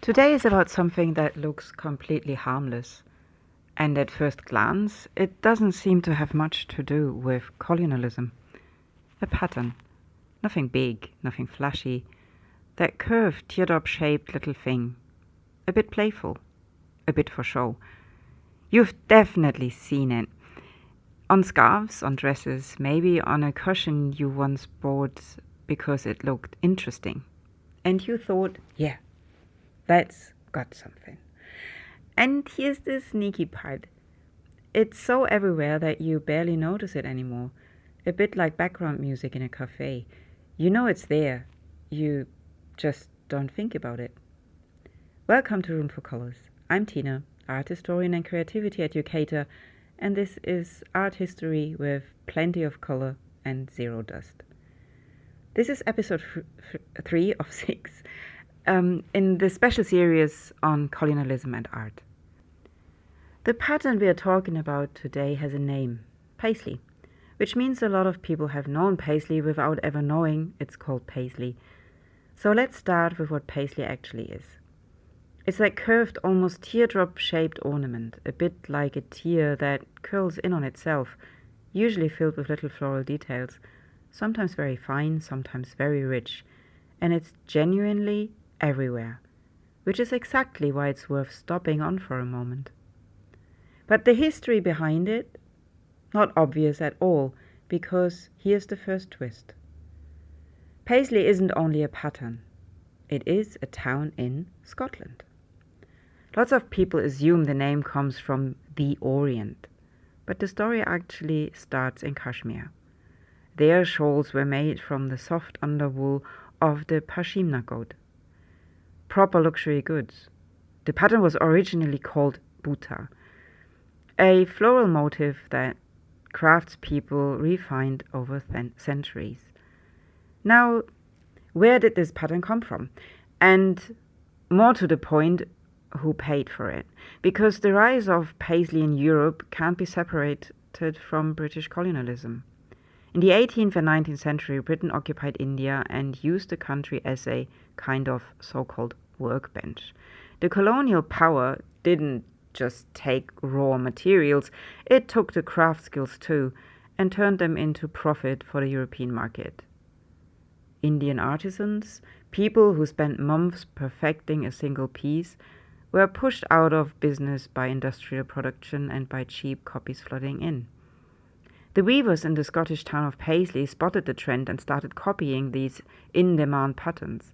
Today is about something that looks completely harmless, and at first glance, it doesn't seem to have much to do with colonialism. A pattern. Nothing big, nothing flashy. That curved, teardrop-shaped little thing. A bit playful. A bit for show. You've definitely seen it. On scarves, on dresses, maybe on a cushion you once bought because it looked interesting. And you thought, yeah, that's got something. And here's the sneaky part. It's so everywhere that you barely notice it anymore. A bit like background music in a cafe. You know it's there. You just don't think about it. Welcome to Room for Colors. I'm Tina, art historian and creativity educator, and this is art history with plenty of color and zero dust. This is episode 3 of 6 in the special series on colonialism and art. The pattern we are talking about today has a name, Paisley, which means a lot of people have known Paisley without ever knowing it's called Paisley. So let's start with what Paisley actually is. It's that curved, almost teardrop-shaped ornament, a bit like a tear that curls in on itself, usually filled with little floral details, sometimes very fine, sometimes very rich, and it's genuinely everywhere, which is exactly why it's worth stopping on for a moment. But the history behind it, not obvious at all, because here's the first twist. Paisley isn't only a pattern, it is a town in Scotland. Lots of people assume the name comes from the Orient, but the story actually starts in Kashmir. There shawls were made from the soft underwool of the pashmina goat. Proper luxury goods. The pattern was originally called buta, a floral motif that craftspeople refined over centuries. Now, where did this pattern come from? And more to the point, who paid for it? Because the rise of Paisley in Europe can't be separated from British colonialism. In the 18th and 19th century, Britain occupied India and used the country as a kind of so-called workbench. The colonial power didn't just take raw materials, it took the craft skills too and turned them into profit for the European market. Indian artisans, people who spent months perfecting a single piece, were pushed out of business by industrial production and by cheap copies flooding in. The weavers in the Scottish town of Paisley spotted the trend and started copying these in-demand patterns.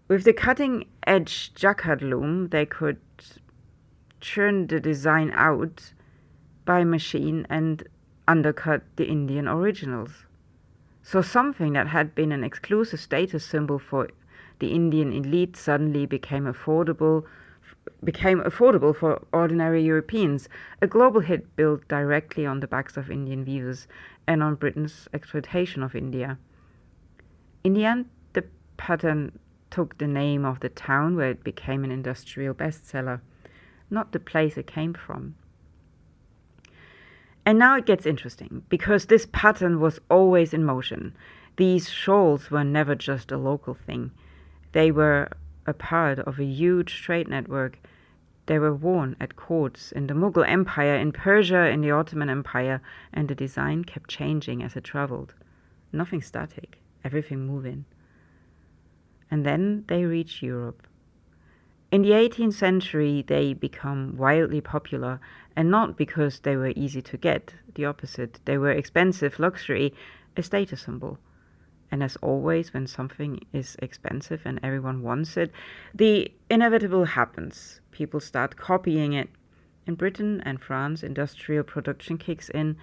With the cutting-edge jacquard loom, they could churn the design out by machine and undercut the Indian originals. So something that had been an exclusive status symbol for the Indian elite suddenly became affordable for ordinary Europeans, a global hit built directly on the backs of Indian weavers and on Britain's exploitation of India. In the end, the pattern took the name of the town where it became an industrial bestseller, not the place it came from. And now it gets interesting, because this pattern was always in motion. These shawls were never just a local thing. They were a part of a huge trade network. They were worn at courts in the Mughal Empire, in Persia, in the Ottoman Empire, and the design kept changing as it traveled. Nothing static, everything moving. And then they reach Europe. In the 18th century, they become wildly popular, and not because they were easy to get, the opposite. They were expensive luxury, a status symbol. And as always, when something is expensive and everyone wants it, the inevitable happens. People start copying it. In Britain and France, industrial production kicks in.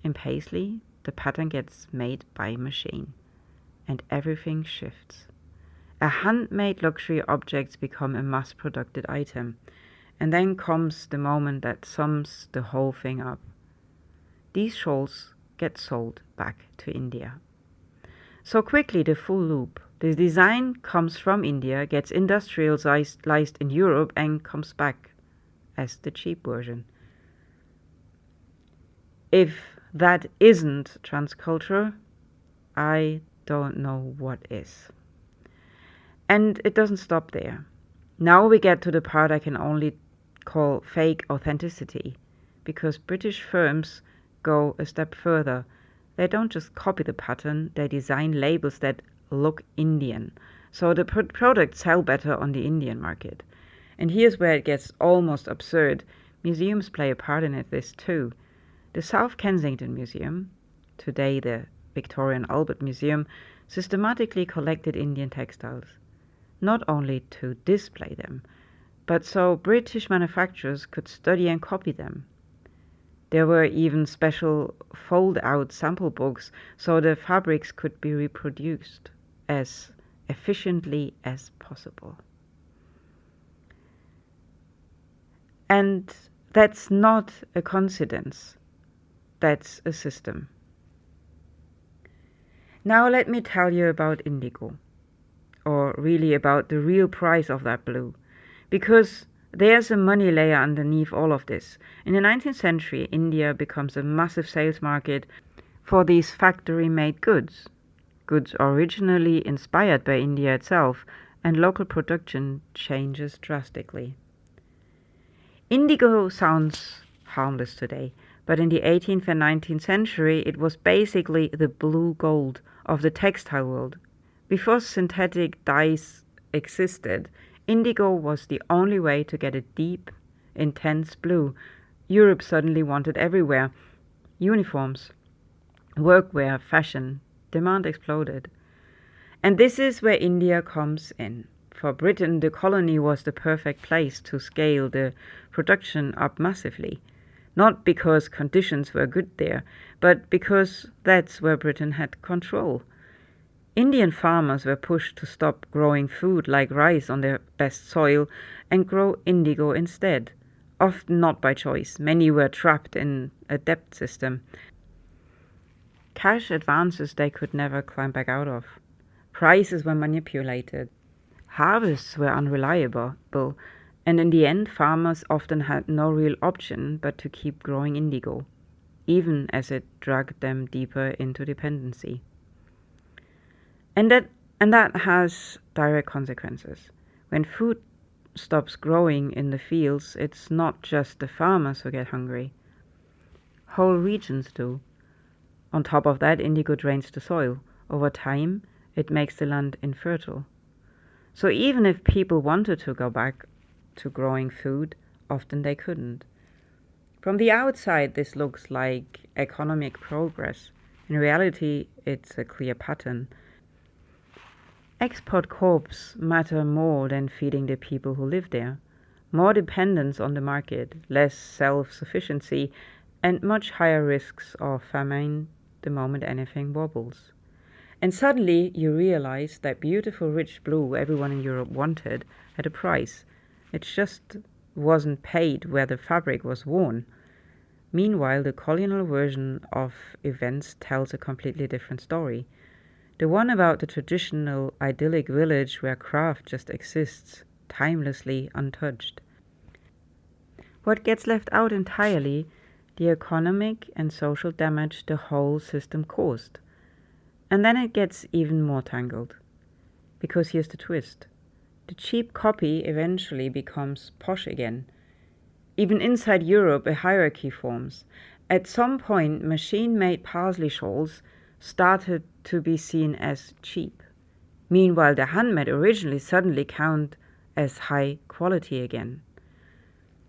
In Paisley, the pattern gets made by machine. And everything shifts. A handmade luxury objects become a mass-produced item. And then comes the moment that sums the whole thing up. These shawls get sold back to India. So quickly, the full loop. The design comes from India, gets industrialized in Europe, and comes back as the cheap version. If that isn't transculture, I don't know what is. And it doesn't stop there. Now we get to the part I can only call fake authenticity, because British firms go a step further. They don't just copy the pattern, they design labels that look Indian, so the products sell better on the Indian market. And here's where it gets almost absurd. Museums play a part in this too. The South Kensington Museum, today the Victoria and Albert Museum, systematically collected Indian textiles, not only to display them, but so British manufacturers could study and copy them. There were even special fold-out sample books so the fabrics could be reproduced as efficiently as possible. And that's not a coincidence. That's a system. Now let me tell you about indigo, or really about the real price of that blue, because there's a money layer underneath all of this. In the 19th century, India becomes a massive sales market for these factory-made goods, goods originally inspired by India itself, and local production changes drastically. Indigo sounds harmless today, but in the 18th and 19th century it was basically the blue gold of the textile world. Before synthetic dyes existed, indigo was the only way to get a deep, intense blue Europe suddenly wanted everywhere. Uniforms, workwear, fashion, demand exploded. And this is where India comes in. For Britain, the colony was the perfect place to scale the production up massively. Not because conditions were good there, but because that's where Britain had control. Indian farmers were pushed to stop growing food like rice on their best soil and grow indigo instead. Often not by choice. Many were trapped in a debt system. Cash advances they could never climb back out of. Prices were manipulated. Harvests were unreliable, and in the end farmers often had no real option but to keep growing indigo, even as it dragged them deeper into dependency. And that has direct consequences. When food stops growing in the fields, it's not just the farmers who get hungry. Whole regions do. On top of that, indigo drains the soil. Over time, it makes the land infertile. So even if people wanted to go back to growing food, often they couldn't. From the outside, this looks like economic progress. In reality, it's a clear pattern. Export crops matter more than feeding the people who live there. More dependence on the market, less self-sufficiency, and much higher risks of famine the moment anything wobbles. And suddenly you realize that beautiful rich blue everyone in Europe wanted had a price. It just wasn't paid where the fabric was worn. Meanwhile, the colonial version of events tells a completely different story. The one about the traditional idyllic village where craft just exists, timelessly untouched. What gets left out entirely, the economic and social damage the whole system caused. And then it gets even more tangled. Because here's the twist. The cheap copy eventually becomes posh again. Even inside Europe, a hierarchy forms. At some point, machine-made Paisley shawls started to be seen as cheap. Meanwhile, the handmade originally suddenly count as high quality again.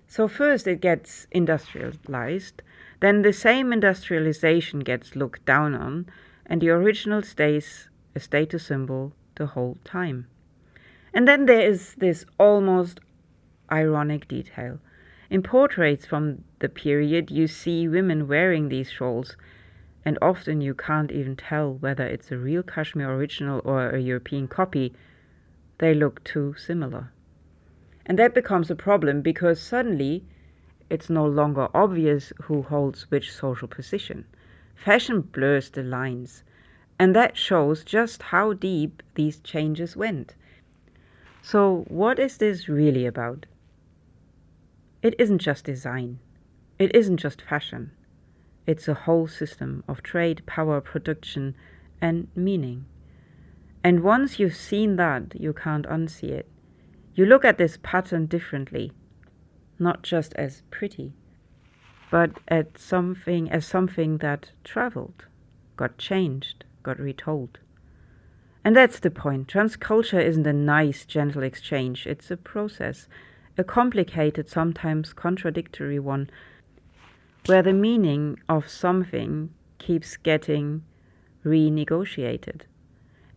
So first it gets industrialized, then the same industrialization gets looked down on, and the original stays a status symbol the whole time. And then there is this almost ironic detail. In portraits from the period, you see women wearing these shawls, and often you can't even tell whether it's a real Kashmir original or a European copy. They look too similar. And that becomes a problem because suddenly it's no longer obvious who holds which social position. Fashion blurs the lines, and that shows just how deep these changes went. So what is this really about? It isn't just design. It isn't just fashion. It's a whole system of trade, power, production, and meaning. And once you've seen that, you can't unsee it. You look at this pattern differently, not just as pretty, but as something that traveled, got changed, got retold. And that's the point. Transculture isn't a nice, gentle exchange. It's a process, a complicated, sometimes contradictory one, where the meaning of something keeps getting renegotiated.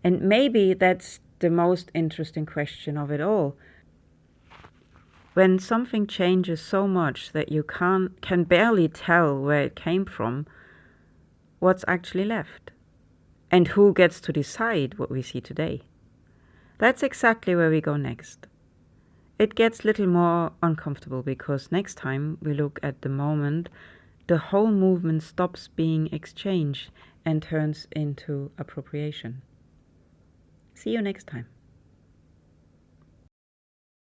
And maybe that's the most interesting question of it all. When something changes so much that you can barely tell where it came from, what's actually left? And who gets to decide what we see today? That's exactly where we go next. It gets a little more uncomfortable because next time we look at the moment, the whole movement stops being exchange and turns into appropriation. See you next time.